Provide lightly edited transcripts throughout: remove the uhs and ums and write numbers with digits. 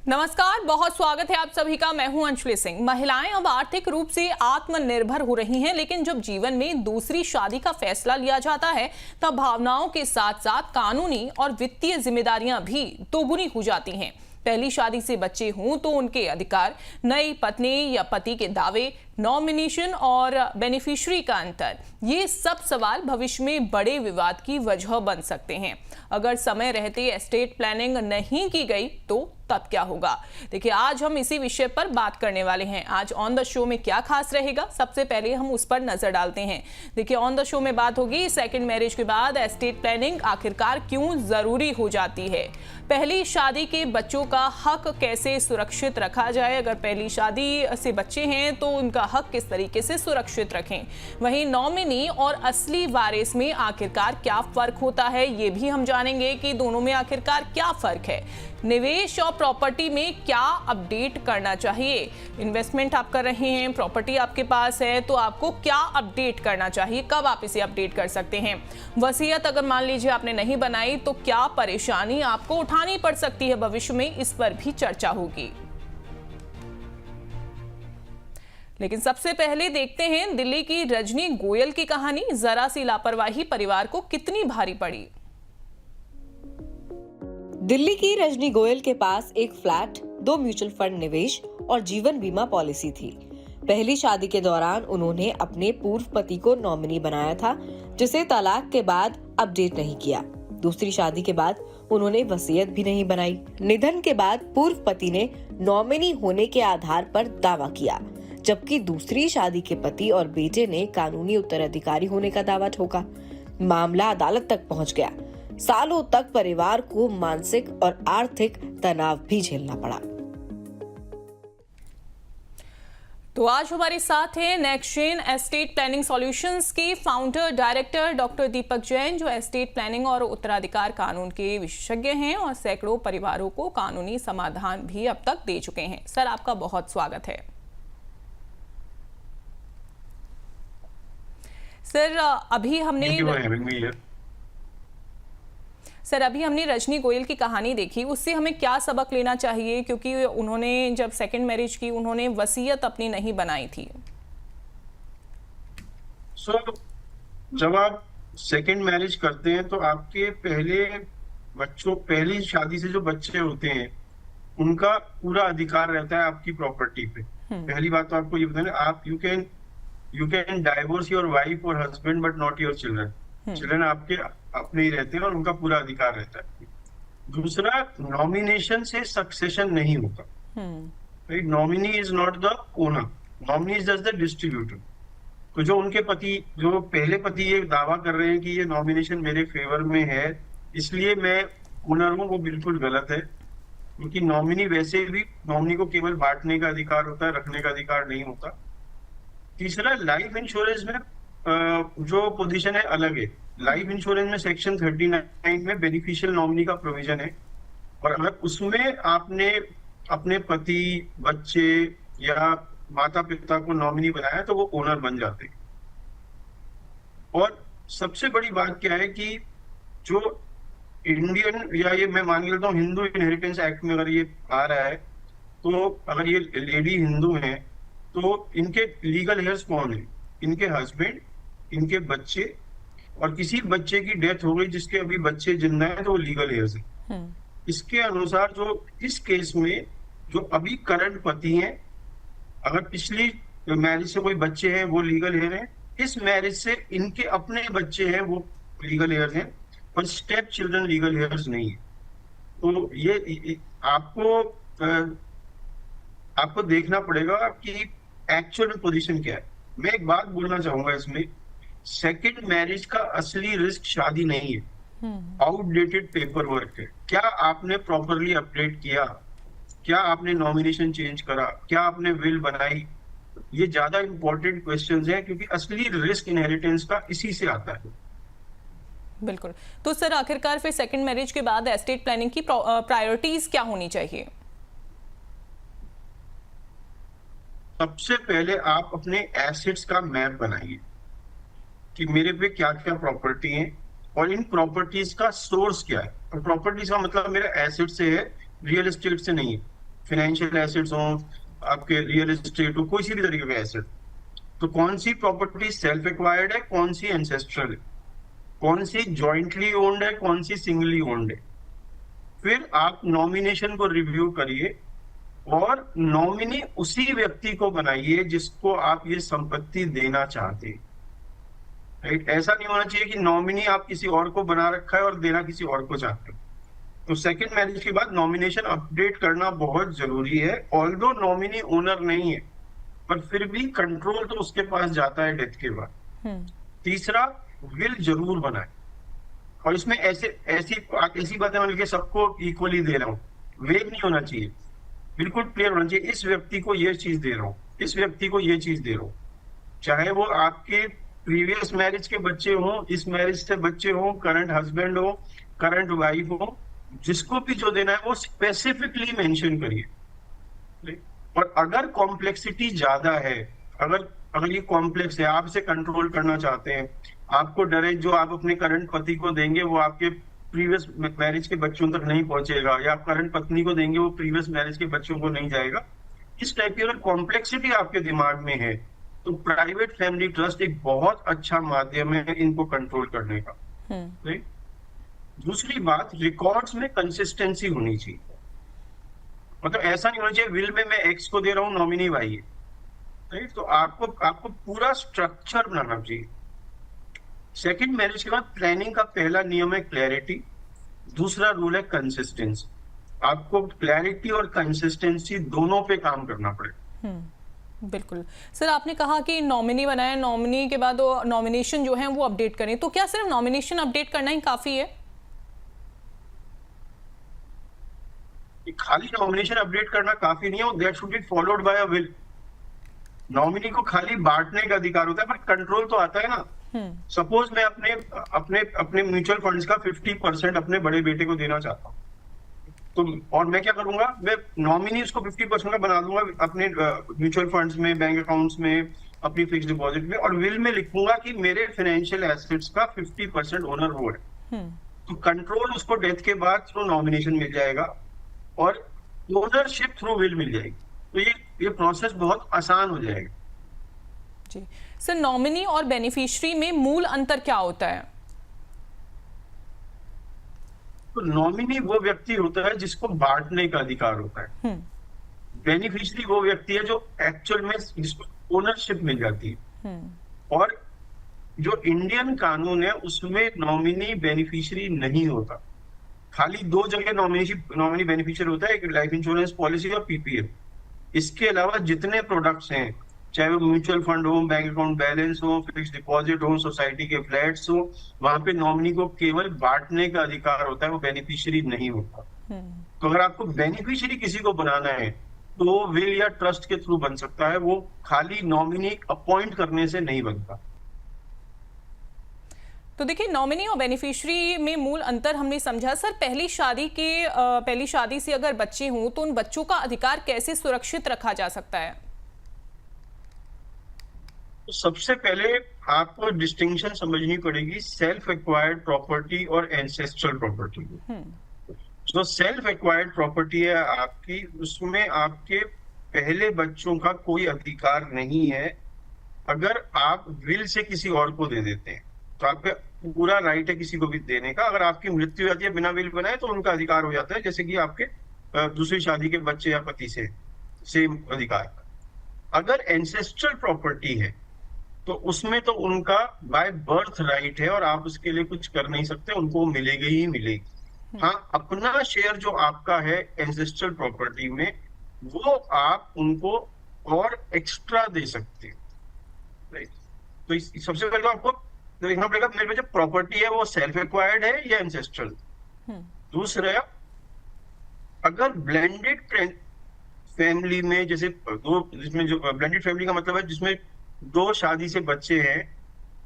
नमस्कार, बहुत स्वागत है आप सभी का। मैं हूं अंशुली सिंह। महिलाएं अब आर्थिक रूप से आत्मनिर्भर हो रही हैं, लेकिन जब जीवन में दूसरी शादी का फैसला लिया जाता है तब भावनाओं के साथ साथ कानूनी और वित्तीय जिम्मेदारियां भी दोगुनी हो जाती हैं। पहली शादी से बच्चे हों तो उनके अधिकार, नई पत्नी या पति के दावे, नॉमिनेशन और बेनिफिशियरी का अंतर, ये सब सवाल भविष्य में बड़े विवाद की वजह बन सकते हैं। अगर समय रहते एस्टेट प्लानिंग नहीं की गई तो तब क्या होगा? देखिए, आज हम इसी विषय पर बात करने वाले हैं। आज ऑन द शो में क्या खास रहेगा, सबसे पहले हम उस पर नजर डालते हैं। देखिए, ऑन द शो में बात होगी सेकंड मैरिज के बाद एस्टेट प्लानिंग आखिरकार क्यों जरूरी हो जाती है, पहली शादी के बच्चों का हक कैसे सुरक्षित रखा जाए, अगर पहली शादी से बच्चे हैं तो उनका हक किस तरीके से सुरक्षित रखें, वहीं नॉमिनी और असली वारिस में आखिरकार क्या फर्क होता है, ये भी हम जानेंगे कि दोनों में आखिरकार क्या फर्क है, निवेश और प्रॉपर्टी में क्या अपडेट करना चाहिए, इन्वेस्टमेंट आप कर रहे हैं, प्रॉपर्टी आपके पास है तो आपको क्या अपडेट करना चाहिए, कब आप इसे अपडेट कर सकते हैं, वसीयत अगर मान लीजिए आपने नहीं बनाई तो क्या परेशानी आपको उठानी पड़ सकती है भविष्य में, इस पर भी चर्चा होगी। लेकिन सबसे पहले देखते हैं दिल्ली की रजनी गोयल की कहानी। जरा सी लापरवाही परिवार को कितनी भारी पड़ी। दिल्ली की रजनी गोयल के पास एक फ्लैट, 2 म्यूचुअल फंड निवेश और जीवन बीमा पॉलिसी थी। पहली शादी के दौरान उन्होंने अपने पूर्व पति को नॉमिनी बनाया था, जिसे तलाक के बाद अपडेट नहीं किया। दूसरी शादी के बाद उन्होंने वसीयत भी नहीं बनाई। निधन के बाद पूर्व पति ने नॉमिनी होने के आधार पर दावा किया, जबकि दूसरी शादी के पति और बेटे ने कानूनी उत्तराधिकारी होने का दावा ठोका। मामला अदालत तक पहुंच गया। सालों तक परिवार को मानसिक और आर्थिक तनाव भी झेलना पड़ा। तो आज हमारे साथ हैं नेक्स्टजेन एस्टेट प्लानिंग सॉल्यूशंस के फाउंडर डायरेक्टर डॉक्टर दीपक जैन, जो एस्टेट प्लानिंग और उत्तराधिकार कानून के विशेषज्ञ हैं और सैकड़ों परिवारों को कानूनी समाधान भी अब तक दे चुके हैं। सर, आपका बहुत स्वागत है। सर, अभी हमने रजनी गोयल की कहानी देखी, उससे हमें क्या सबक लेना चाहिए, क्योंकि उन्होंने जब सेकंड मैरिज की उन्होंने वसीयत अपनी नहीं बनाई थी। जब आप सेकंड मैरिज करते हैं तो आपके पहली शादी से जो बच्चे होते हैं उनका पूरा अधिकार रहता है आपकी प्रॉपर्टी पे। पहली बात तो आपको ये बताना, आप you can divorce your wife और husband but not your children. Children आपके अपने ही रहते हैं और उनका पूरा अधिकार रहता है। दूसरा, नॉमिनेशन से सक्सेशन नहीं होता। Right, nominee is not the owner, nominee is just the distributor. तो जो पहले पति ये दावा कर रहे हैं कि ये नॉमिनेशन मेरे फेवर में है इसलिए मैं ओनर हूं, वो बिल्कुल गलत है, क्योंकि नॉमिनी वैसे भी नॉमिनी को केवल बांटने का अधिकार होता है, रखने का अधिकार नहीं होता। तीसरा, लाइफ इंश्योरेंस में जो पोजीशन है अलग है। लाइफ इंश्योरेंस में सेक्शन 39 में बेनिफिशियल नॉमिनी का प्रोविजन है, और अगर उसमें आपने अपने पति, बच्चे या माता पिता को नॉमिनी बनाया तो वो ओनर बन जाते हैं। और सबसे बड़ी बात क्या है कि जो इंडियन या ये मैं मान लेता हूँ हिंदू इनहेरिटेंस एक्ट में अगर ये आ रहा है तो अगर ये लेडी हिंदू है तो इनके लीगल हेयर्स कौन है? इनके हस्बैंड, इनके बच्चे, और किसी बच्चे की डेथ हो गई जिसके अभी बच्चे जिंदा हैं तो वो लीगल हेयर्स है। इसके अनुसार जो इस केस में जो अभी करंट पति हैं, अगर पिछली मैरिज से कोई बच्चे हैं वो लीगल हेयर हैं, इस मैरिज से इनके अपने बच्चे हैं वो लीगल हेयर्स हैं, और स्टेप चिल्ड्रन लीगल हेयर्स नहीं है। तो ये आपको देखना पड़ेगा कि एक्चुअल पोजीशन क्या है। मैं एक बात बोलना चाहूंगा इसमें, सेकंड मैरिज का असली रिस्क शादी नहीं है, आउटडेटेड पेपर वर्क है। क्या आपने प्रॉपरली अपडेट किया, क्या आपने नॉमिनेशन चेंज करा, क्या आपने विल बनाई, ये ज्यादा इंपॉर्टेंट क्वेश्चंस हैं, क्योंकि असली रिस्क इनहेरिटेंस का इसी से आता है। बिल्कुल। तो सर, आखिरकार फिर सेकंड मैरिज के बाद एस्टेट प्लानिंग की प्रायोरिटीज क्या होनी चाहिए? सबसे पहले आप अपने एसेट्स का मैप बनाइए कि मेरे पे क्या क्या प्रॉपर्टी है और इन प्रॉपर्टीज का सोर्स क्या है। और प्रॉपर्टीज का मतलब मेरा एसेट से है, रियल एस्टेट से नहीं है। फाइनेंशियल एसेट्स हो, आपके रियल एस्टेट हो, कोई सी भी तरीके के एसेट, तो कौन सी प्रॉपर्टी सेल्फ एक्वायर्ड है, कौन सी एंसेस्ट्रल है, कौन सी जॉइंटली ओन्ड है, कौन सी सिंगली ओन्ड है। फिर आप नॉमिनेशन को रिव्यू करिए और नॉमिनी उसी व्यक्ति को बनाइए जिसको आप ये संपत्ति देना चाहते हैं। राइट, ऐसा नहीं होना चाहिए कि नॉमिनी आप किसी और को बना रखा है और देना किसी और को चाहते हो। तो सेकंड मैरिज के बाद नॉमिनेशन अपडेट करना बहुत जरूरी है। ऑल्दो नॉमिनी ओनर नहीं है, पर फिर भी कंट्रोल तो उसके पास जाता है डेथ के बाद। तीसरा, विल जरूर बनाए, और इसमें ऐसी बातें मान लीजिए सबको इक्वली दे रहा हूँ, वेग नहीं होना चाहिए, बिल्कुल क्लियर होना चाहिए, इस व्यक्ति को ये चीज दे रहा हूँ, इस व्यक्ति को ये चीज दे रहा हूँ, चाहे वो आपके प्रीवियस मैरिज के बच्चे हो, इस मैरिज से बच्चे हो, करंट हस्बैंड हो, करंट वाइफ हो, जिसको भी जो देना है वो स्पेसिफिकली मेंशन करिए। और अगर कॉम्प्लेक्सिटी ज्यादा है, अगर ये कॉम्प्लेक्स है, आप इसे कंट्रोल करना चाहते हैं, आपको डर है जो आप अपने करंट पति को देंगे वो आपके प्रीवियस मैरिज के बच्चों तक नहीं पहुंचेगा, या आप करंट पत्नी को देंगे वो प्रीवियस मैरिज के बच्चों को नहीं जाएगा, इस टाइप की अगर कॉम्प्लेक्सिटी आपके दिमाग में है, तो प्राइवेट फैमिली ट्रस्ट एक बहुत अच्छा माध्यम है इनको कंट्रोल करने का। राइट। दूसरी बात, रिकॉर्ड्स में कंसिस्टेंसी होनी चाहिए। मतलब ऐसा नहीं होना चाहिए विल में मैं एक्स को दे रहा हूँ, नॉमिनी वाई है। राइट, तो आपको पूरा स्ट्रक्चर बनाना चाहिए। सेकंड मैरिज के बाद प्लानिंग का पहला नियम है क्लैरिटी, दूसरा रूल है कंसिस्टेंसी। आपको क्लैरिटी और कंसिस्टेंसी दोनों पे काम करना पड़ेगा। बिल्कुल सर, आपने कहा कि नॉमिनी बनाए, नॉमिनी के बाद वो नॉमिनेशन जो है वो अपडेट करें, तो क्या सिर्फ नॉमिनेशन अपडेट करना ही काफी है? खाली नॉमिनेशन अपडेट करना काफी नहीं है, that should be followed by a will. Nominee को खाली बांटने का अधिकार होता है, पर कंट्रोल तो आता है ना। सपोज मैं अपने म्यूचुअल फंड्स का 50% अपने बड़े बेटे को देना चाहता हूँ, तो और मैं क्या करूंगा, मैं नॉमिनी उसको 50% का बना दूंगा अपने म्यूचुअल फंड्स में, बैंक अकाउंट्स में, अपनी फिक्स डिपॉजिट में, और विल में लिखूंगा कि मेरे फाइनेंशियल एसेट्स का 50% ओनर वो है। तो कंट्रोल उसको डेथ के बाद थ्रू नॉमिनेशन मिल जाएगा और ओनरशिप थ्रू विल मिल जाएगी। तो ये प्रोसेस बहुत आसान हो जाएगा। जी सर, नॉमिनी और बेनिफिशियरी में मूल अंतर क्या होता है? तो नॉमिनी वो व्यक्ति होता है जिसको बांटने का अधिकार होता है। बेनिफिशियरी वो व्यक्ति है जो एक्चुअल में जिसको ओनरशिप मिल जाती है। और जो इंडियन कानून है उसमें नॉमिनी बेनिफिशियरी नहीं होता। खाली दो जगह नॉमिनी बेनिफिशियरी होता है, एक लाइफ इंश्योरेंस पॉलिसी और पीपीएफ। इसके अलावा जितने प्रोडक्ट्स हैं, चाहे वो म्यूचुअल फंड हो, बैंक अकाउंट बैलेंस हो, फिक्स डिपॉजिट हो, सोसाइटी के फ्लैट्स हो, वहां पे नॉमिनी को केवल बांटने का अधिकार होता है, वो बेनिफिशियरी नहीं होता। तो अगर आपको बेनिफिशियरी किसी को बनाना है तो विल या ट्रस्ट के थ्रू बन सकता है, वो खाली नॉमिनी अपॉइंट करने से नहीं बनता। तो देखिए, नॉमिनी और बेनिफिशियरी में मूल अंतर हमने समझा। सर, पहली शादी से अगर बच्चे हों तो उन बच्चों का अधिकार कैसे सुरक्षित रखा जा सकता है? तो सबसे पहले आपको डिस्टिंक्शन समझनी पड़ेगी सेल्फ एक्वायर्ड प्रॉपर्टी और एंसेस्ट्रल प्रॉपर्टी। जो सेल्फ एक्वायर्ड प्रॉपर्टी है आपकी, उसमें आपके पहले बच्चों का कोई अधिकार नहीं है। अगर आप विल से किसी और को दे देते हैं तो आपका पूरा राइट है किसी को भी देने का। अगर आपकी मृत्यु हो जाती है बिना विल बनाए तो उनका अधिकार हो जाता है, जैसे कि आपके दूसरी शादी के बच्चे या पति से सेम अधिकार। अगर एंसेस्ट्रल प्रॉपर्टी है तो उसमें तो उनका बाय बर्थ राइट है और आप उसके लिए कुछ कर नहीं सकते, उनको मिलेगी ही मिलेगी। हाँ, अपना शेयर जो आपका है एंसेस्ट्रल प्रॉपर्टी में, वो आप उनको और एक्स्ट्रा दे सकते हैं। तो सबसे पहले आपको देखना पड़ेगा मेरे पे जो प्रॉपर्टी है वो सेल्फ एक्वायर्ड है या एंसेस्ट्रल। दूसरा, अगर ब्लेंडेड फैमिली में, जैसे जिसमें जो ब्लेंडेड फैमिली का मतलब है जिसमें दो शादी से बच्चे हैं,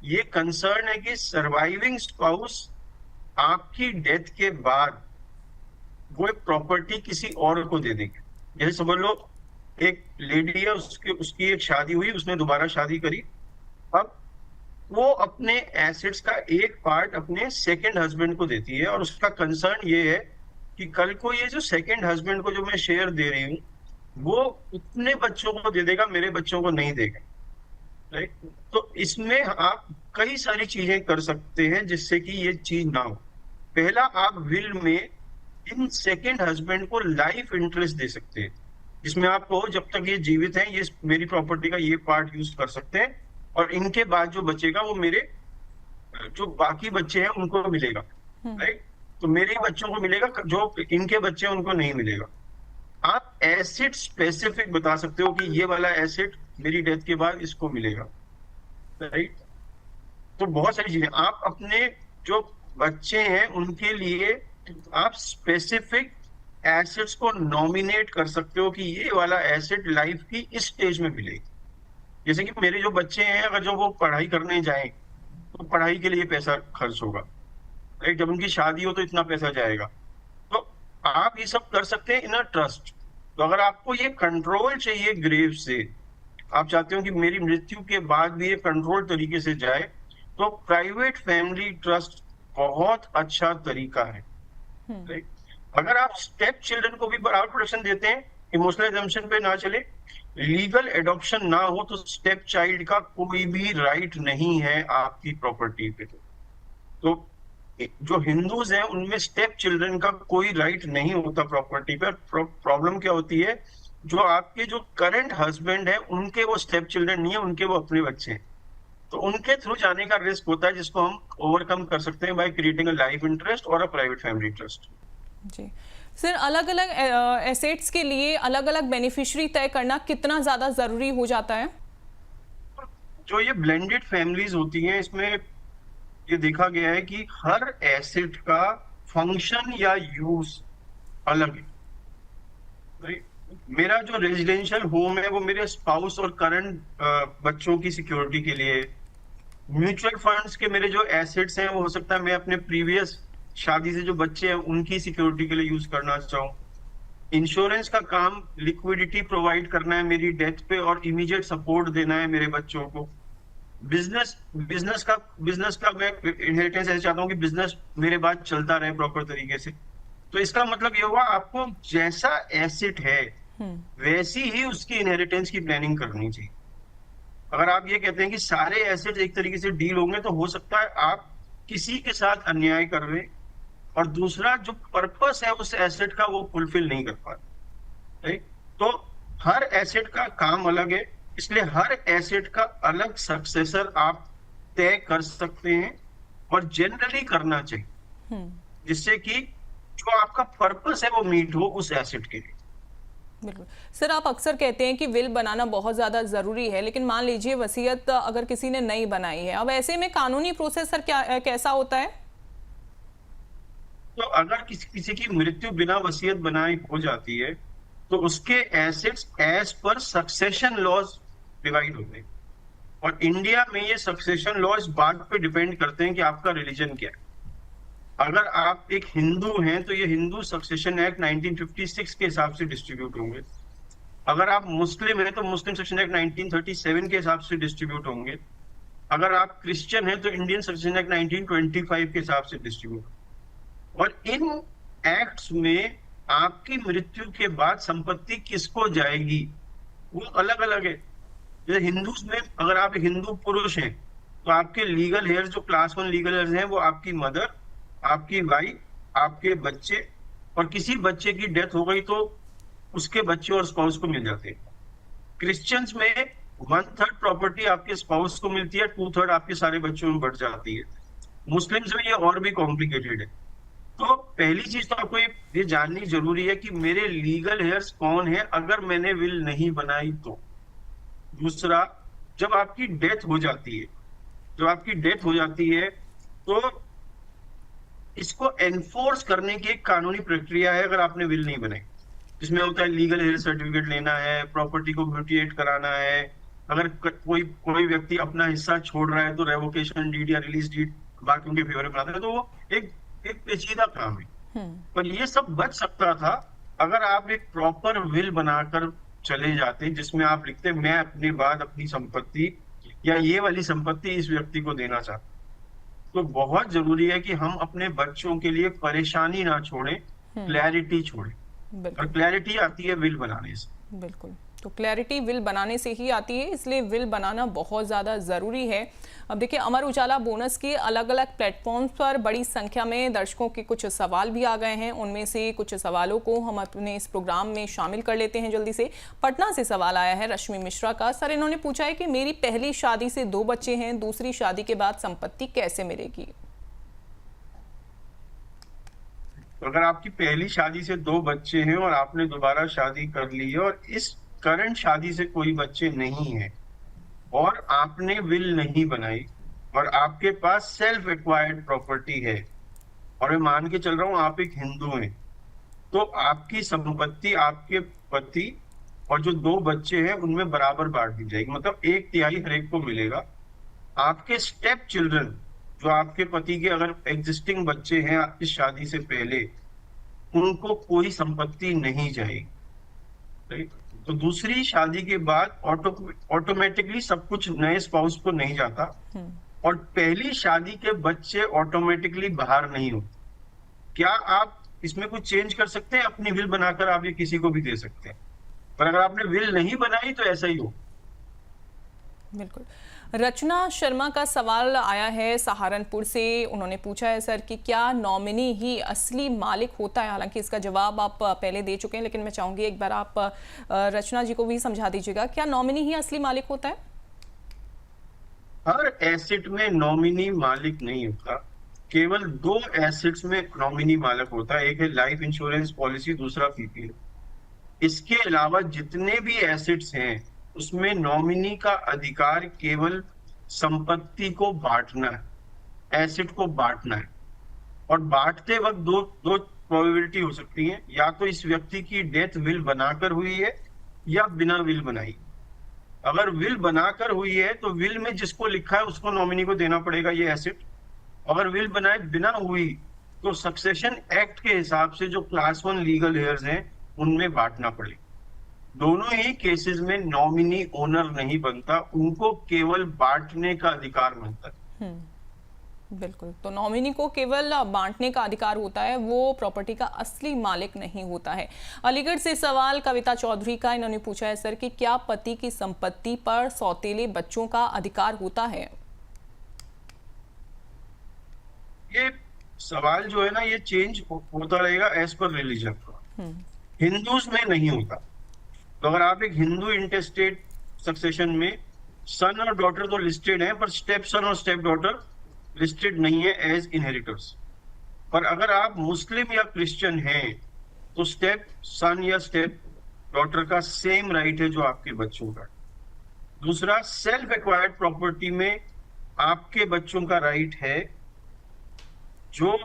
ये कंसर्न है कि सर्वाइविंग स्पाउस आपकी डेथ के बाद वो एक प्रॉपर्टी किसी और को दे देंगे। जैसे समझ लो एक लेडी है, उसकी एक शादी हुई, उसने दोबारा शादी करी, अब वो अपने एसेट्स का एक पार्ट अपने सेकंड हस्बैंड को देती है और उसका कंसर्न ये है कि कल को ये जो सेकंड हस्बैंड को जो मैं शेयर दे रही हूँ, वो उतने बच्चों को दे देगा, मेरे बच्चों को नहीं देगा, राइट? तो इसमें आप कई सारी चीजें कर सकते हैं जिससे कि ये चीज ना हो। पहला, आप विल में इन सेकंड हस्बैंड को लाइफ इंटरेस्ट दे सकते हैं, जिसमें आप कहो जब तक ये जीवित हैं ये मेरी प्रॉपर्टी का ये पार्ट यूज कर सकते हैं, और इनके बाद जो बचेगा वो मेरे जो बाकी बच्चे हैं उनको मिलेगा, राइट? तो मेरे ही बच्चों को मिलेगा, जो इनके बच्चे हैं उनको नहीं मिलेगा। आप एसेट स्पेसिफिक बता सकते हो कि ये वाला एसेट मेरी डेथ के बाद इसको मिलेगा, राइट? तो बहुत सारी चीजें आप अपने जो बच्चे हैं उनके लिए आप स्पेसिफिक एसेट्स को नॉमिनेट कर सकते हो कि ये वाला एसेट लाइफ की इस स्टेज में मिलेगी। जैसे कि मेरे जो बच्चे हैं, अगर जो वो पढ़ाई करने जाएं तो पढ़ाई के लिए पैसा खर्च होगा, राइट? जब उनकी शादी हो तो इतना पैसा जाएगा। तो आप ये सब कर सकते हैं इन अ ट्रस्ट। तो अगर आपको ये कंट्रोल चाहिए ग्रेव से, आप चाहते हो कि मेरी मृत्यु के बाद भी ये कंट्रोल तरीके से जाए, तो प्राइवेट फैमिली ट्रस्ट बहुत अच्छा तरीका है, राइट? अगर आप स्टेप चिल्ड्रन को भी बराबर प्रोटेक्शन देते हैं, इमोशनल एजम्पशन पे ना चले, लीगल एडॉप्शन ना हो, तो स्टेप चाइल्ड का कोई भी राइट नहीं है आपकी प्रॉपर्टी पे। तो जो हिंदूज हैं उनमें स्टेप चिल्ड्रन का कोई राइट नहीं होता प्रॉपर्टी पे। प्रॉब्लम क्या होती है, जो आपके जो करंट हस्बैंड है उनके वो स्टेप चिल्ड्रन नहीं है, उनके वो अपने बच्चे हैं, तो उनके थ्रू जाने का रिस्क होता है, जिसको हम ओवरकम कर सकते हैं by creating a life interest और अ प्राइवेट फैमिली ट्रस्ट। जी सर, अलग अलग एसेट्स के लिए अलग अलग बेनिफिशियरी तय करना कितना ज्यादा जरूरी हो जाता है? जो ये ब्लेंडेड फैमिलीज होती हैं, इसमें ये देखा गया है कि हर एसेट का फंक्शन या यूज अलग है, राइट? मेरा जो रेजिडेंशियल होम है वो मेरे स्पाउस और करंट बच्चों की सिक्योरिटी के लिए। म्यूचुअल फंड्स के मेरे जो एसेट्स हैं वो हो सकता है मैं अपने प्रीवियस शादी से जो बच्चे हैं उनकी सिक्योरिटी के लिए यूज करना चाहूँ। इंश्योरेंस का काम लिक्विडिटी प्रोवाइड करना है मेरी डेथ पे और इमीडिएट सपोर्ट देना है मेरे बच्चों को। बिजनेस का मैं इनहेरिटेंस ऐसे चाहता हूँ कि बिजनेस मेरे बाद चलता रहे प्रॉपर तरीके से। तो इसका मतलब ये हुआ, आपको जैसा एसेट है वैसी ही उसकी इनहेरिटेंस की प्लानिंग करनी चाहिए। अगर आप ये कहते हैं कि सारे एसेट एक तरीके से डील होंगे, तो हो सकता है आप किसी के साथ अन्याय कर रहे हैं और दूसरा जो पर्पस है उस एसेट का वो फुलफिल नहीं कर पा रहे, राइट? तो हर एसेट का काम अलग है, इसलिए हर एसेट का अलग सक्सेसर आप तय कर सकते हैं और जनरली करना चाहिए, जिससे कि जो आपका पर्पस है वो मीट हो उस एसेट के लिए। बिल्कुल सर, आप अक्सर कहते हैं कि विल बनाना बहुत ज्यादा जरूरी है, लेकिन मान लीजिए वसीयत अगर किसी ने नहीं बनाई है, अब ऐसे में कानूनी प्रोसेस सर कैसा होता है? तो अगर किसी की मृत्यु बिना वसीयत बनाए हो जाती है तो उसके assets as per succession laws divide होते हैं, और इंडिया में ये सक्सेशन लॉज बात पे डिपेंड करते हैं कि आपका रिलीजन क्या है। अगर आप एक हिंदू हैं तो ये हिंदू सक्सेशन एक्ट 1956 के हिसाब से डिस्ट्रीब्यूट होंगे। अगर आप मुस्लिम हैं तो मुस्लिम सक्सेशन एक्ट 1937 के हिसाब से डिस्ट्रीब्यूट होंगे। अगर आप क्रिश्चियन हैं तो इंडियन सक्सेशन एक्ट 1925 के हिसाब से डिस्ट्रीब्यूट। और इन एक्ट्स में आपकी मृत्यु के बाद संपत्ति किसको जाएगी वो अलग अलग है। जैसे हिंदूज में अगर आप हिंदू पुरुष हैं तो आपके लीगल हेयर्स जो क्लास 1 लीगल हेयर्स हैं वो आपकी मदर, आपकी वाइफ, आपके बच्चे, और किसी बच्चे की डेथ हो गई तो उसके बच्चे और स्पाउस को मिल जाते हैं। क्रिश्चियंस में 1/3 प्रॉपर्टी आपके स्पाउस को मिलती है, 2/3 आपके सारे बच्चों में बढ़ जाती है। मुस्लिम्स में ये और भी कॉम्प्लिकेटेड है। तो पहली चीज तो आपको ये जाननी जरूरी है कि मेरे लीगल हेयर्स कौन है अगर मैंने विल नहीं बनाई तो। दूसरा, जब आपकी डेथ हो जाती है तो इसको एनफोर्स करने की एक कानूनी प्रक्रिया है अगर आपने विल नहीं बनाई, जिसमें होता है लीगल हेयर सर्टिफिकेट लेना है, प्रॉपर्टी को म्यूटिएट कराना है, अगर कोई व्यक्ति अपना हिस्सा छोड़ रहा है तो रेवोकेशन डीड या रिलीज डीड बाकियों के फेवर में बनाता है। तो वो एक पेचीदा काम है, पर ये सब बच सकता था अगर आप एक प्रॉपर विल बनाकर चले जाते जिसमें आप लिखते मैं अपने बाद अपनी संपत्ति या ये वाली संपत्ति इस व्यक्ति को देना चाहता। तो बहुत जरूरी है कि हम अपने बच्चों के लिए परेशानी ना छोड़ें क्लैरिटी छोड़े। बिल्कुल और क्लैरिटी आती है विल बनाने से। बिल्कुल, तो क्लैरिटी विल बनाने से ही आती है, इसलिए विल बनाना बहुत ज़्यादा ज़रूरी है। अब देखिए, अमर उजाला बोनस के अलग अलग प्लेटफॉर्म्स पर बड़ी संख्या में दर्शकों के कुछ सवाल भी आ गए हैं। उनमें से कुछ सवालों को हम अपने इस प्रोग्राम में शामिल कर लेते हैं जल्दी से। पटना से सवाल आया है रश्मि मिश्रा का। सर, इन्होंने पूछा है कि मेरी पहली शादी से 2 बच्चे हैं, दूसरी शादी के बाद संपत्ति कैसे मिलेगी? अगर आपकी पहली शादी से 2 बच्चे हैं और आपने दोबारा शादी कर ली है और इस करंट शादी से कोई बच्चे नहीं है और आपने विल नहीं बनाई और आपके पास सेल्फ एक्वायर्ड प्रॉपर्टी है और मैं मान के चल रहा हूं आप एक हिंदू हैं, तो आपकी संपत्ति आपके पति और जो 2 बच्चे हैं उनमें बराबर बांट दी जाएगी, मतलब 1/3 हर एक को मिलेगा। आपके स्टेप चिल्ड्रन, जो आपके पति के अगर एग्जिस्टिंग बच्चे हैं इस शादी से पहले, उनको कोई संपत्ति नहीं जाएगी। राइट? तो दूसरी शादी के बाद ऑटोमेटिकली सब कुछ नए स्पाउस को नहीं जाता और पहली शादी के बच्चे ऑटोमेटिकली बाहर नहीं होते। क्या आप इसमें कुछ चेंज कर सकते हैं? अपनी विल बनाकर आप ये किसी को भी दे सकते हैं, पर अगर आपने विल नहीं बनाई तो ऐसा ही हो। बिल्कुल। रचना शर्मा का सवाल आया है सहारनपुर से। उन्होंने पूछा है सर कि क्या नॉमिनी ही असली मालिक होता है? हालांकि इसका जवाब आप पहले दे चुके हैं, लेकिन मैं चाहूंगी एक बार आप रचना जी को भी समझा दीजिएगा, क्या नॉमिनी ही असली मालिक होता है? हर एसेट में नॉमिनी मालिक नहीं होता, केवल 2 एसेट्स में नॉमिनी मालिक होता है। एक है लाइफ इंश्योरेंस पॉलिसी, दूसरा पीपीएल। इसके अलावा जितने भी एसेट्स हैं उसमें नॉमिनी का अधिकार केवल संपत्ति को बांटना है, एसेट को बांटना है। और बांटते वक्त दो प्रोबेबिलिटी हो सकती है, या तो इस व्यक्ति की डेथ विल बनाकर हुई है या बिना विल बनाई। अगर विल बनाकर हुई है तो विल में जिसको लिखा है उसको नॉमिनी को देना पड़ेगा ये एसेट। अगर विल बनाए बिना हुई तो सक्सेशन एक्ट के हिसाब से जो क्लास 1 लीगल हेयर्स हैं उनमें बांटना पड़ेगा। दोनों ही केसेस में नॉमिनी ओनर नहीं बनता, उनको केवल बांटने का अधिकार मिलता है। बिल्कुल, तो नॉमिनी को केवल बांटने का अधिकार होता है, वो प्रॉपर्टी का असली मालिक नहीं होता है। अलीगढ़ से सवाल कविता चौधरी का। इन्होंने पूछा है सर कि क्या पति की संपत्ति पर सौतेले बच्चों का अधिकार होता है? ये सवाल जो है ना, ये चेंज होता रहेगा एज पर रिलीजन। हिंदूज में नहीं होता। तो अगर आप एक हिंदू इंटेस्टेट सक्सेशन में सन और डॉटर तो लिस्टेड हैं, पर स्टेप सन और स्टेप डॉटर लिस्टेड नहीं है एज इनहेरिटर्स। पर अगर आप मुस्लिम या क्रिश्चियन हैं तो स्टेप सन या स्टेप डॉटर का सेम राइट है जो आपके बच्चों का। दूसरा, सेल्फ एक्वायर्ड प्रॉपर्टी में आपके बच्चों का राइट है। जो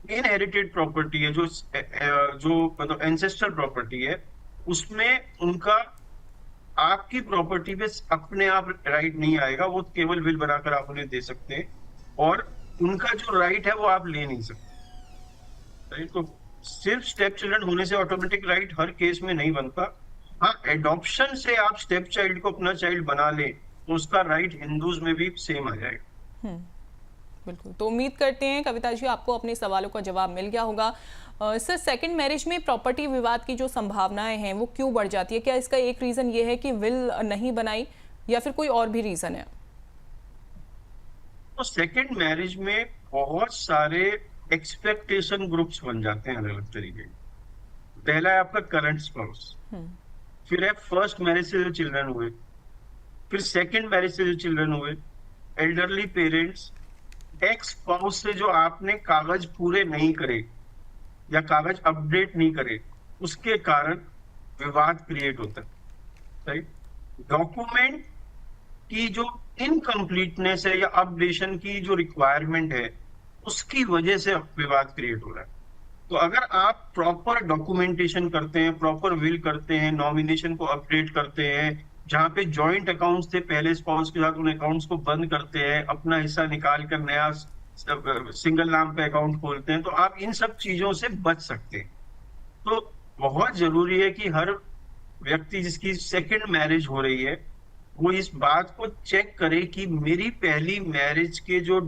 इनहेरिटेड प्रॉपर्टी है, जो मतलब एंसेस्टर प्रॉपर्टी है, उसमें उनका आपकी प्रॉपर्टी पे अपने आप राइट नहीं आएगा, वो केवल विल बनाकर आप उन्हें दे सकते हैं और उनका जो राइट है वो आप ले नहीं सकते। राइट? तो सिर्फ स्टेप चिल्ड्रन होने से ऑटोमेटिक राइट हर केस में नहीं बनता। हाँ, एडॉप्शन से आप स्टेप चाइल्ड को अपना चाइल्ड बना लें तो उसका राइट हिंदूज में भी सेम आ जाएगा। बिल्कुल, तो उम्मीद करते हैं कविता जी आपको अपने सवालों का जवाब मिल गया होगा। सर, सेकंड मैरिज में प्रॉपर्टी विवाद की जो संभावनाएं हैं वो क्यों बढ़ जाती है? क्या इसका एक रीजन ये है कि विल नहीं बनाई या फिर कोई और भी रीजन है? तो सेकंड मैरिज में बहुत सारे एक्सपेक्टेशन ग्रुप्स बन जाते हैं अलग तरीके। पहला है आपका करंट स्पाउस, फिर है फर्स्ट मैरिज से जो चिल्ड्रन हुए, फिर सेकंड मैरिज से जो चिल्ड्रन हुए, एल्डरली पेरेंट्स, एक्स स्पाउस से जो आपने कागज पूरे नहीं करे या कागज अपडेट नहीं करे, उसके कारण विवाद क्रिएट होता है। राइट? डॉक्यूमेंट की जो इनकम्प्लीटनेस है या अपडेशन की जो रिक्वायरमेंट है, उसकी वजह से विवाद क्रिएट हो रहा है। तो अगर आप प्रॉपर डॉक्यूमेंटेशन करते हैं, प्रॉपर विल करते हैं, नॉमिनेशन को अपडेट करते हैं, जहां पे जॉइंट अकाउंट्स थे पहले स्पाउस के साथ, उन अकाउंट्स को बंद करते हैं, अपना हिस्सा निकाल कर नया सिंगल नाम पे अकाउंट खोलते हैं, तो आप इन सब चीजों से बच सकते हैं। तो बहुत जरूरी है कि हर व्यक्ति जिसकी सेकंड मैरिज हो रही है वो इस बात को चेक करे कि मेरी पहली मैरिज के जो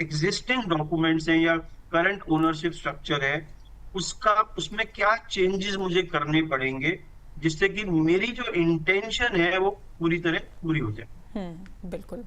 एग्जिस्टिंग डॉक्यूमेंट्स हैं या करंट ओनरशिप स्ट्रक्चर है, उसमें क्या चेंजेस मुझे करने पड़ेंगे जिससे कि मेरी जो इंटेंशन है वो पूरी तरह पूरी हो जाए। बिल्कुल।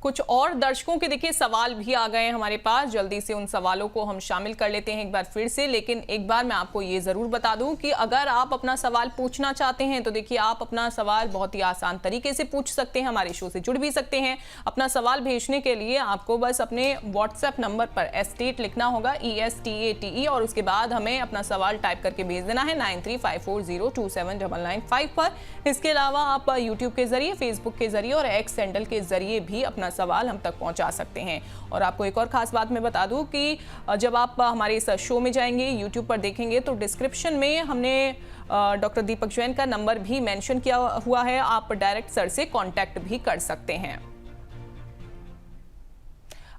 कुछ और दर्शकों के देखिए सवाल भी आ गए हैं हमारे पास, जल्दी से उन सवालों को हम शामिल कर लेते हैं एक बार फिर से। लेकिन एक बार मैं आपको ये जरूर बता दूं कि अगर आप अपना सवाल पूछना चाहते हैं तो देखिए आप अपना सवाल बहुत ही आसान तरीके से पूछ सकते हैं, हमारे शो से जुड़ भी सकते हैं। अपना सवाल भेजने के लिए आपको बस अपने व्हाट्सएप नंबर पर एस्टेट लिखना होगा, ESTATE, और उसके बाद हमें अपना सवाल टाइप करके भेज देना है 9354027995 पर। इसके अलावा आप यूट्यूब के जरिए, फेसबुक के जरिए और एक्स हैंडल के जरिए भी अपना सवाल हम तक पहुंचा सकते हैं। और आपको एक और खास बात मैं बता दूं कि जब आप हमारे इस शो में जाएंगे, यूट्यूब पर देखेंगे, तो डिस्क्रिप्शन में हमने डॉक्टर दीपक जैन का नंबर भी मेंशन किया हुआ है, आप डायरेक्ट सर से कांटेक्ट भी कर सकते हैं।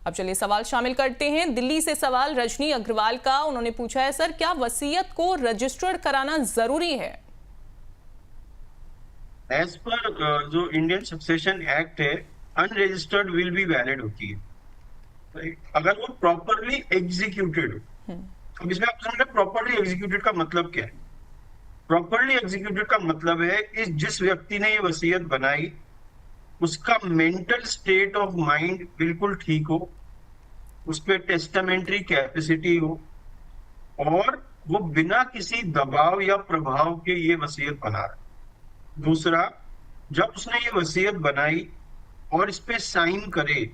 अब चलिए सवाल शामिल करते हैं। दिल्ली से सवाल रजनी अग्रवाल का, उन्होंने पूछा है, सर क्या वसीयत को रजिस्टर्ड कराना जरूरी है? एज पर जो इंडियन सक्सेशन एक्ट है, अनरजिस्टर्ड विल बी वैलिड होती है, अगर वो प्रॉपरली एग्जीक्यूटेड हो। अब इसमें आप समझ प्रॉपरली एग्जीक्यूटेड का मतलब क्या है? प्रॉपरली एग्जीक्यूटेड का मतलब है कि जिस व्यक्ति ने ये वसीयत बनाई उसका मेंटल स्टेट ऑफ माइंड बिल्कुल ठीक हो, उस पर टेस्टामेंट्री कैपेसिटी हो और वो बिना किसी दबाव या प्रभाव के ये वसीयत बना रहा है। दूसरा, जब उसने ये वसीयत बनाई और इस पे साइन करे,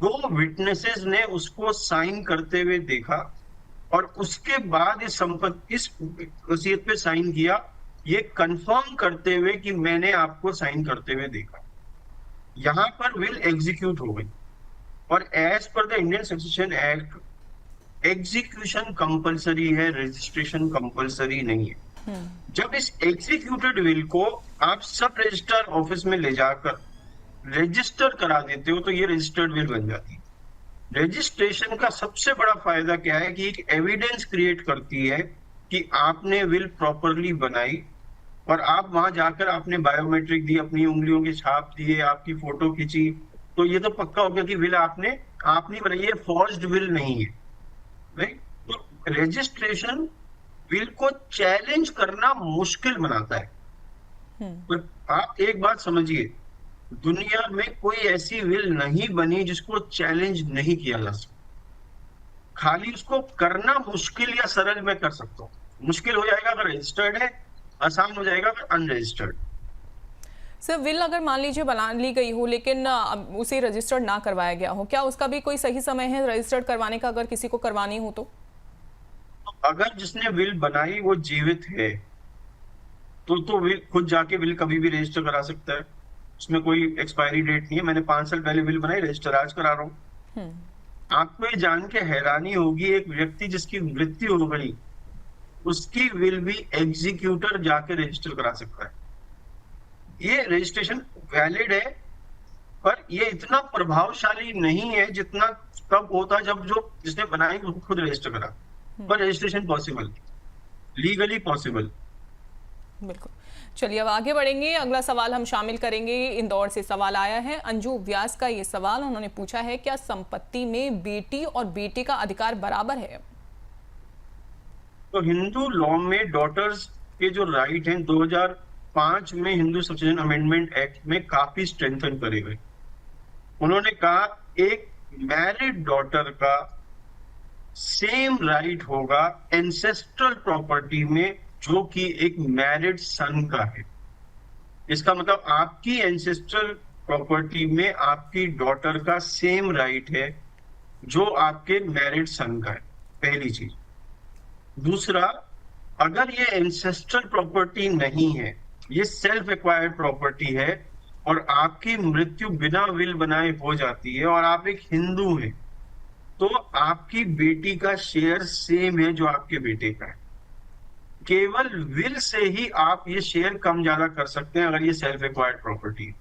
2 विटनेसेस ने उसको साइन करते हुए देखा और उसके बाद इस वसीयत पे साइन किया, ये कंफर्म करते हुए कि मैंने आपको साइन करते हुए देखा। यहां पर विल एग्जीक्यूट हो गई। और as per the Indian Succession Act execution compulsory है, रजिस्ट्रेशन कंपलसरी नहीं है। जब इस एग्जीक्यूटेड विल को आप सब रजिस्ट्रार ऑफिस में ले जाकर रजिस्टर करा देते हो तो ये रजिस्टर्ड विल बन जाती है। रजिस्ट्रेशन का सबसे बड़ा फायदा क्या है कि एक एविडेंस क्रिएट करती है कि आपने विल प्रॉपरली बनाई और आप वहां जाकर आपने बायोमेट्रिक दी, अपनी उंगलियों की छाप दिए, आपकी फोटो खींची, तो ये तो पक्का हो गया कि विल आपने बनाई है, फॉर्ज्ड विल नहीं है, राइट? तो रजिस्ट्रेशन विल को चैलेंज करना मुश्किल बनाता है। पर आप एक बात समझिए, दुनिया में कोई ऐसी विल नहीं बनी जिसको चैलेंज नहीं किया जा सकता। खाली उसको करना मुश्किल या सरल मैं कर सकता हूँ। मुश्किल हो जाएगा अगर रजिस्टर्ड है, आसान हो जाएगा अगर अनरजिस्टर्ड। सर विल अगर मान लीजिए बना ली गई हो लेकिन उसे रजिस्टर्ड ना करवाया गया हो, क्या उसका भी कोई सही समय है रजिस्टर्ड करवाने का, अगर किसी को करवानी हो तो? अगर जिसने विल बनाई वो जीवित है तो विल खुद जाके विल कभी भी रजिस्टर करा सकता है, उसमें कोई एक्सपायरी डेट नहीं है। मैंने 5 साल पहले विल बनाई, रजिस्टर आज करा रहा हूँ। आपको ये जान के हैरानी होगी, एक व्यक्ति जिसकी मृत्यु हो गई उसकी विल भी एग्जीक्यूटर जाके रजिस्टर करा सकता है। ये रजिस्ट्रेशन वैलिड है, पर ये इतना प्रभावशाली नहीं है जितना तब होता जब जो जिसने बनाई वो खुद रजिस्टर करा। पर रजिस्ट्रेशन पॉसिबल, लीगली पॉसिबल। बिल्कुल। चलिए अब आगे बढ़ेंगे, अगला सवाल हम शामिल करेंगे। इंदौर से सवाल आया है, अंजू व्यास का ये सवाल, उन्होंने पूछा है क्या संपत्ति में बेटी और बेटे का अधिकार बराबर है? तो हिंदू लॉ में डॉटर्स के जो राइट हैं 2005 में हिंदू सक्सेशन अमेंडमेंट एक्ट में काफी स्ट्रेंथन करे गए। उन्होंने कहा एक मैरिड डॉटर का सेम राइट होगा एंसेस्ट्रल प्रॉपर्टी में जो कि एक मैरिड सन का है। इसका मतलब आपकी एंसेस्ट्रल प्रॉपर्टी में आपकी डॉटर का सेम राइट है जो आपके मैरिड सन का है, पहली चीज। दूसरा, अगर ये एंसेस्ट्रल प्रॉपर्टी नहीं है, ये सेल्फ एक्वायर्ड प्रॉपर्टी है और आपकी मृत्यु बिना विल बनाए हो जाती है और आप एक हिंदू हैं, तो आपकी बेटी का शेयर सेम है जो आपके बेटे का है। केवल विल से ही आप ये शेयर कम ज्यादा कर सकते हैं अगर ये सेल्फ एक्वायर्ड प्रॉपर्टी है।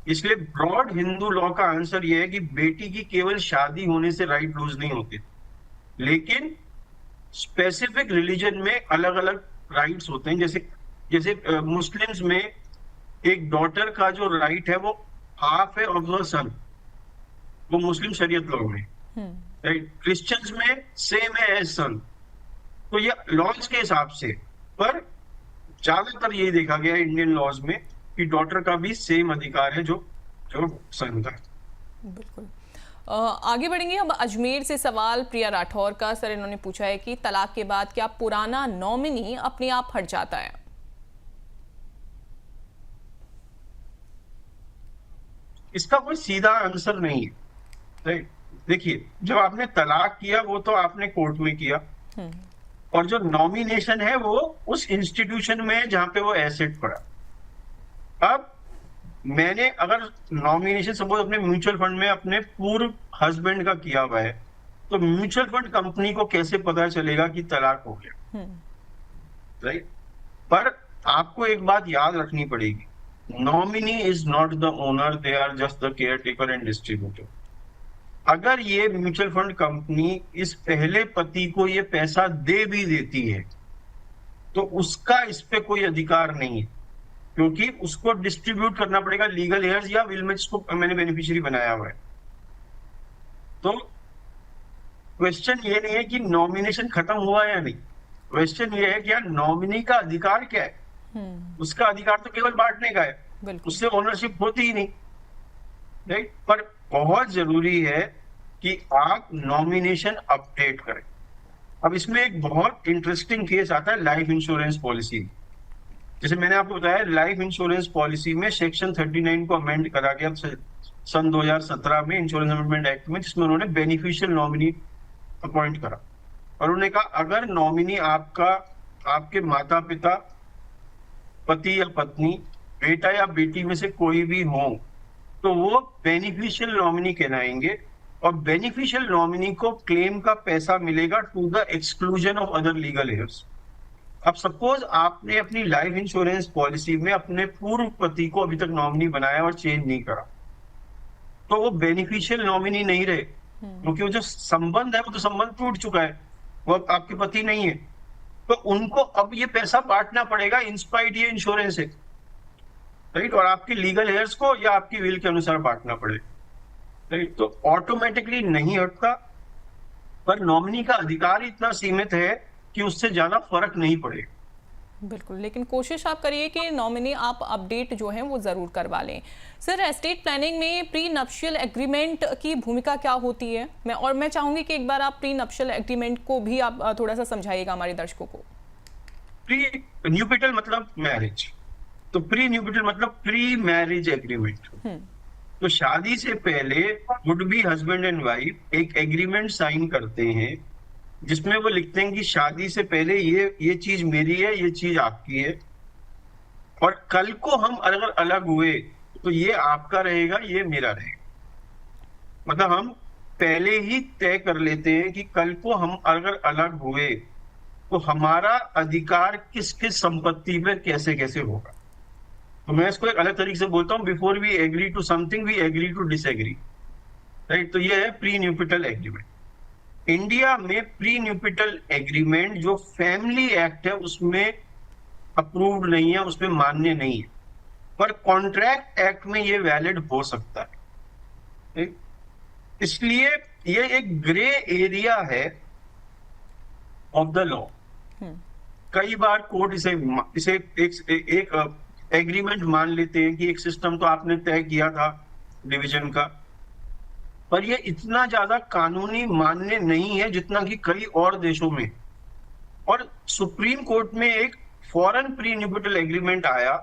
इसलिए ब्रॉड हिंदू लॉ का आंसर ये है कि बेटी की केवल शादी होने से राइट लूज नहीं होते, लेकिन स्पेसिफिक रिलीजन में अलग अलग राइट्स होते हैं। जैसे मुस्लिम्स में एक डॉटर का जो राइट है वो हाफ है ऑफ द सन, वो मुस्लिम शरीयत लॉ में। क्रिश्चियंस में सेम है एज सन। तो ये लॉज के हिसाब से, पर ज्यादातर यही देखा गया है इंडियन लॉज में कि डॉटर का भी सेम अधिकार है जो जो सन का है। बिल्कुल। आगे बढ़ेंगे। अब अजमेर से सवाल प्रिया राठौर का। सर, इन्होंने पूछा है कि तलाक के बाद क्या पुराना नॉमिनी अपने आप हट जाता है? इसका कोई सीधा आंसर नहीं है, राइट। देखिए, जब आपने तलाक किया वो तो आपने कोर्ट में किया, और जो नॉमिनेशन है वो उस इंस्टीट्यूशन में है जहां पे वो एसेट पड़ा। अब मैंने अगर नॉमिनेशन सपोज अपने म्यूचुअल फंड में अपने पूर्व हस्बैंड का किया हुआ है, तो म्यूचुअल फंड कंपनी को कैसे पता चलेगा कि तलाक हो गया, राइट। पर आपको एक बात याद रखनी पड़ेगी, nominee is not the owner, they are just the caretaker and distributor. अगर ये म्यूचुअल फंड कंपनी इस पहले पति को ये पैसा दे भी देती है तो उसका इस पे कोई अधिकार नहीं है, क्योंकि उसको डिस्ट्रीब्यूट करना पड़ेगा लीगल हेयर्स या विल में जिसको मैंने बेनिफिशियरी बनाया हुआ है। तो क्वेश्चन ये नहीं है कि नॉमिनेशन खत्म हुआ या नहीं, क्वेश्चन ये है कि यार नॉमिनी का अधिकार क्या है। उसका अधिकार तो केवल बांटने का है, उससे ओनरशिप होती ही नहीं, राइट। पर बहुत जरूरी है कि आप नॉमिनेशन अपडेट करें। अब इसमें एक बहुत इंटरेस्टिंग केस आता है लाइफ इंश्योरेंस पॉलिसी। जैसे मैंने आपको बताया, लाइफ इंश्योरेंस पॉलिसी में सेक्शन 39 को अमेंड करा गया सन 2017 में इंश्योरेंस अमेंडमेंट एक्ट में, जिसमें उन्होंने बेनिफिशियल नॉमिनी अपॉइंट करा, और उन्होंने कहा अगर नॉमिनी आपके माता पिता, पति या पत्नी, बेटा या बेटी में से कोई भी हो तो वो बेनिफिशियल नॉमिनी कहलाएंगे, और बेनिफिशियल नॉमिनी को क्लेम का पैसा मिलेगा to the exclusion of other legal heirs. अब सपोज आपने अपनी लाइफ इंश्योरेंस पॉलिसी में अपने पूर्व पति को अभी तक नॉमिनी बनाया और चेंज नहीं करा, तो वो बेनिफिशियल नॉमिनी नहीं रहे, क्योंकि वो जो संबंध है वो तो संबंध टूट चुका है, वो आपके पति नहीं है। तो उनको अब ये पैसा बांटना पड़ेगा इंस्पाइट ये इंश्योरेंस है, राइट, और आपकी लीगल हेयर्स को या आपकी विल के अनुसार बांटना पड़ेगा, राइट। तो ऑटोमेटिकली नहीं हटता, पर नॉमिनी का अधिकार इतना सीमित है कि उससे ज्यादा फर्क नहीं पड़ेगा। बिल्कुल, लेकिन कोशिश आप करिए कि नॉमिनी आप अपडेट जो है वो जरूर करवा लें। सर, एस्टेट प्लानिंग में प्री नप्शियल एग्रीमेंट की भूमिका क्या होती है? मैं चाहूंगी कि एक बार आप प्री नप्शियल एग्रीमेंट को भी आप थोड़ा सा समझाइएगा हमारे दर्शकों को। प्री न्यूपिटल मतलब मैरिज, तो प्री न्यूपिटल मतलब प्री मैरिज एग्रीमेंट। तो शादी से पहले would be husband and wife एक एग्रीमेंट साइन करते हैं जिसमें वो लिखते हैं कि शादी से पहले ये चीज मेरी है, ये चीज आपकी है, और कल को हम अगर अलग हुए तो ये आपका रहेगा, ये मेरा रहेगा। मतलब हम पहले ही तय कर लेते हैं कि कल को हम अगर अलग हुए तो हमारा अधिकार किस किस संपत्ति में कैसे कैसे होगा। तो मैं इसको एक अलग तरीके से बोलता हूँ, before we agree to something we agree to disagree, right. तो ये है प्री न्यूपिटल एग्रीमेंट। इंडिया में प्री न्यूपिटल एग्रीमेंट जो फैमिली एक्ट है उसमें अप्रूव्ड नहीं है, उसमें मान्य नहीं है, पर कॉन्ट्रैक्ट एक्ट में ये वैलिड हो सकता है। इसलिए ये एक ग्रे एरिया है ऑफ द लॉ। कई बार कोर्ट इसे एक एग्रीमेंट मान लेते हैं कि एक सिस्टम तो आपने तय किया था डिवीजन का, पर ये इतना ज्यादा कानूनी मान्य नहीं है जितना कि कई और देशों में। और सुप्रीम कोर्ट में एक फॉरेन प्री न्यूपिटल एग्रीमेंट आया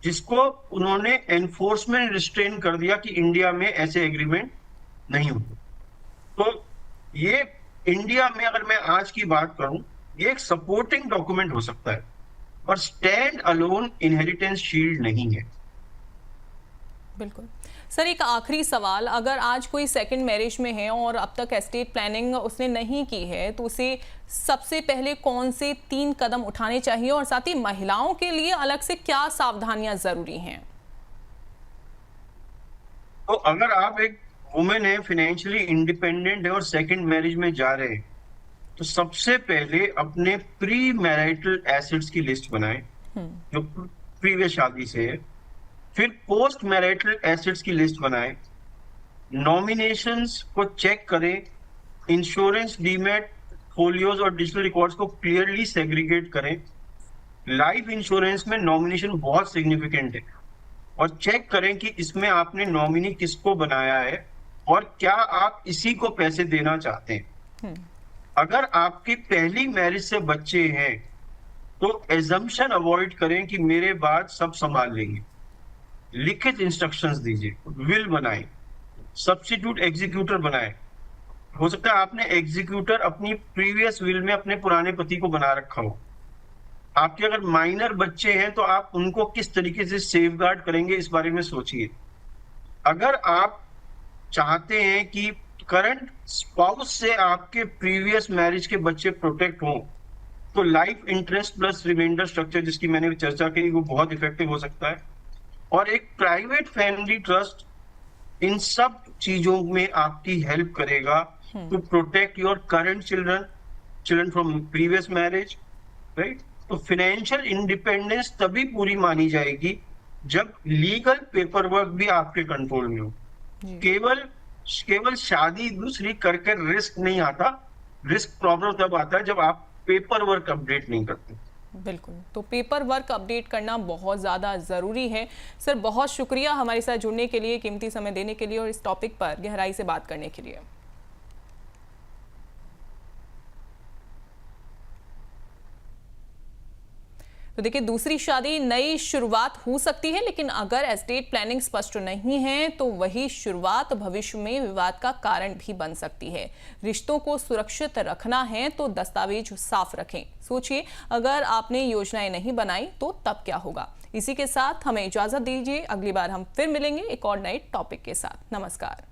जिसको उन्होंने एनफोर्समेंट रिस्ट्रेन कर दिया कि इंडिया में ऐसे एग्रीमेंट नहीं होते। तो ये इंडिया में अगर मैं आज की बात करूं, ये एक सपोर्टिंग डॉक्यूमेंट हो सकता है, और स्टैंड अलोन इनहेरिटेंस शील्ड नहीं है। बिल्कुल। सर, एक आखिरी सवाल, अगर आज कोई सेकंड मैरिज में है और अब तक एस्टेट प्लानिंग उसने नहीं की है तो उसे सबसे पहले कौन से 3 कदम उठाने चाहिए, और साथ ही महिलाओं के लिए अलग से क्या सावधानियां जरूरी हैं? तो अगर आप एक वुमेन है, फाइनेंशियली इंडिपेंडेंट है और सेकंड मैरिज में जा रहे हैं, तो सबसे पहले अपने प्री मैरिटल एसेट्स की लिस्ट बनाएं जो प्रीवियस शादी से है। फिर पोस्ट मैरिटल एसेट्स की लिस्ट बनाएं, नॉमिनेशंस को चेक करें, इंश्योरेंस डीमेट फोलियोज और डिजिटल रिकॉर्ड्स को क्लियरली सेग्रीगेट करें। लाइफ इंश्योरेंस में नॉमिनेशन बहुत सिग्निफिकेंट है, और चेक करें कि इसमें आपने नॉमिनी किसको बनाया है और क्या आप इसी को पैसे देना चाहते हैं। अगर आपकी पहली मैरिज से बच्चे हैं तो एजम्पशन अवॉइड करें कि मेरे बाद सब संभाल लेंगे। लिखित इंस्ट्रक्शंस दीजिए, विल बनाएं, सब्स्टिट्यूट एग्जीक्यूटर बनाएं। हो सकता है आपने एग्जीक्यूटर अपनी प्रीवियस विल में अपने पुराने पति को बना रखा हो। आपके अगर माइनर बच्चे हैं तो आप उनको किस तरीके से सेफगार्ड करेंगे, इस बारे में सोचिए। अगर आप चाहते हैं कि करंट स्पाउस से आपके प्रीवियस मैरिज के बच्चे प्रोटेक्ट हों, तो life interest plus remainder structure, जिसकी मैंने चर्चा की, वो बहुत इफेक्टिव हो सकता है। और एक प्राइवेट फैमिली ट्रस्ट इन सब चीजों में आपकी हेल्प करेगा to protect your current children from previous marriage, right. तो फाइनेंशियल इंडिपेंडेंस तभी पूरी मानी जाएगी जब लीगल पेपर वर्क भी आपके कंट्रोल में हो। केवल शादी दूसरी करके रिस्क नहीं आता। रिस्क प्रॉब्लम तब आता है जब आप पेपर वर्क अपडेट नहीं करते। बिल्कुल, तो पेपर वर्क अपडेट करना बहुत ज़्यादा ज़रूरी है। सर, बहुत शुक्रिया हमारे साथ जुड़ने के लिए, कीमती समय देने के लिए और इस टॉपिक पर गहराई से बात करने के लिए। तो देखिए, दूसरी शादी नई शुरुआत हो सकती है, लेकिन अगर एस्टेट प्लानिंग स्पष्ट नहीं है तो वही शुरुआत भविष्य में विवाद का कारण भी बन सकती है। रिश्तों को सुरक्षित रखना है तो दस्तावेज साफ रखें। सोचिए, अगर आपने योजनाएं नहीं बनाई तो तब क्या होगा। इसी के साथ हमें इजाजत दीजिए, अगली बार हम फिर मिलेंगे एक और नए टॉपिक के साथ। नमस्कार।